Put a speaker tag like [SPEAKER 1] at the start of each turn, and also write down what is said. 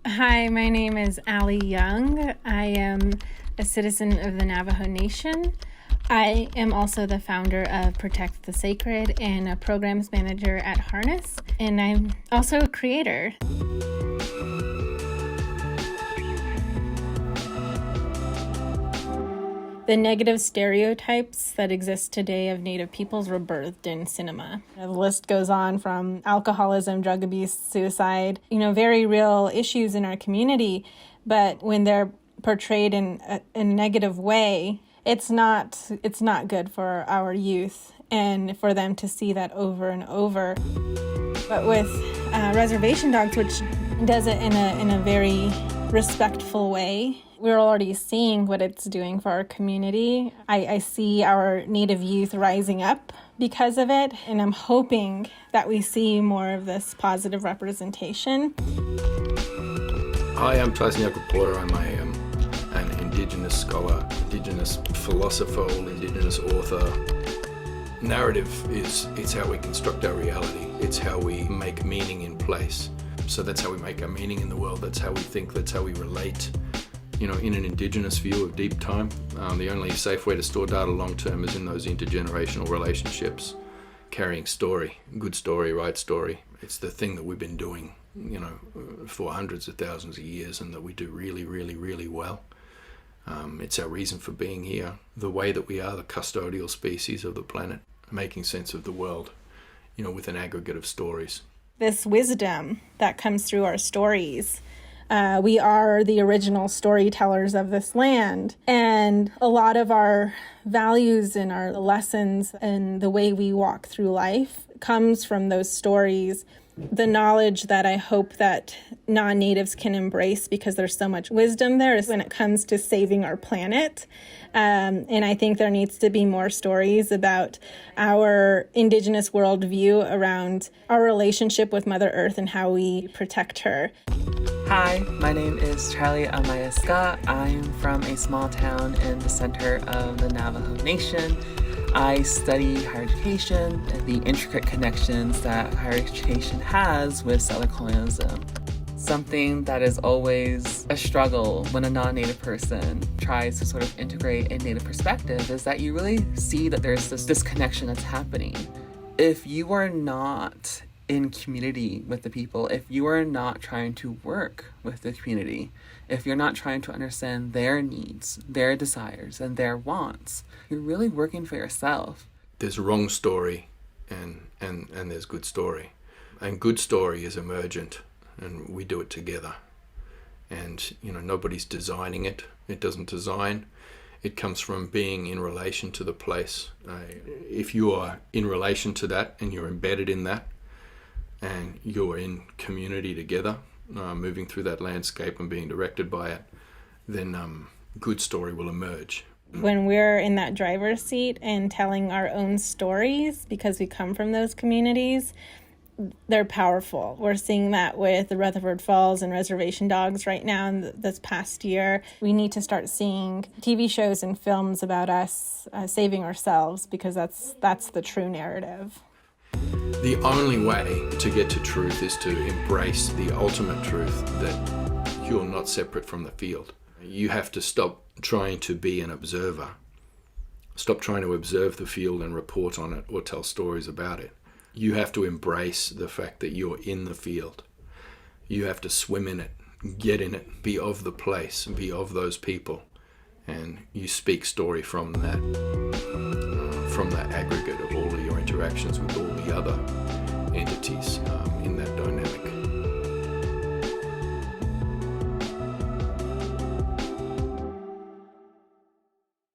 [SPEAKER 1] Hi, my name is Allie Young. I am a citizen of the Navajo Nation. I am also the founder of Protect the Sacred and a programs manager at Harness, and I'm also a creator. The negative stereotypes that exist today of Native peoples were birthed in cinema. The list goes on from alcoholism, drug abuse, suicide, very real issues in our community. But when they're portrayed in a negative way, it's not good for our youth and for them to see that over and over. But with Reservation Dogs, which does it in a very respectful way, we're already seeing what it's doing for our community. I see our Native youth rising up because of it, and I'm hoping that we see more of this positive representation.
[SPEAKER 2] Hi, I'm Tyson Yunkaporta. I'm an Indigenous scholar, Indigenous philosopher, Indigenous author. Narrative it's how we construct our reality. It's how we make meaning in place. So that's how we make our meaning in the world. That's how we think. That's how we relate. In an Indigenous view of deep time, the only safe way to store data long term is in those intergenerational relationships, carrying story, good story, right story. It's the thing that we've been doing, for hundreds of thousands of years, and that we do really, really, really well. It's our reason for being here, the way that we are the custodial species of the planet, making sense of the world, with an aggregate of stories.
[SPEAKER 1] This wisdom that comes through our stories. We are the original storytellers of this land, and a lot of our values and our lessons and the way we walk through life comes from those stories. The knowledge that I hope that non-natives can embrace, because there's so much wisdom there, is when it comes to saving our planet. And I think there needs to be more stories about our Indigenous worldview around our relationship with Mother Earth and how we protect her.
[SPEAKER 3] Hi, my name is Charlie Amaya Scott. I'm from a small town in the center of the Navajo Nation. I study higher education and the intricate connections that higher education has with settler colonialism. Something that is always a struggle when a non-Native person tries to sort of integrate a Native perspective is that you really see that there's this disconnection that's happening. If you are not in community with the people, if you are not trying to work with the community, if you're not trying to understand their needs, their desires, and their wants, you're really working for yourself.
[SPEAKER 2] There's wrong story and there's good story. And good story is emergent, and we do it together. And, nobody's designing it. It doesn't design. It comes from being in relation to the place. If you are in relation to that and you're embedded in that, and you're in community together, moving through that landscape and being directed by it, then good story will emerge.
[SPEAKER 1] When we're in that driver's seat and telling our own stories, because we come from those communities, they're powerful. We're seeing that with the Rutherford Falls and Reservation Dogs right now in this past year. We need to start seeing TV shows and films about us saving ourselves, because that's the true narrative.
[SPEAKER 2] The only way to get to truth is to embrace the ultimate truth that you're not separate from the field. You have to stop trying to be an observer. Stop trying to observe the field and report on it or tell stories about it. You have to embrace the fact that you're in the field. You have to swim in it, get in it, be of the place, be of those people. And you speak story from that aggregate of all of your interactions with all the other entities in that dynamic.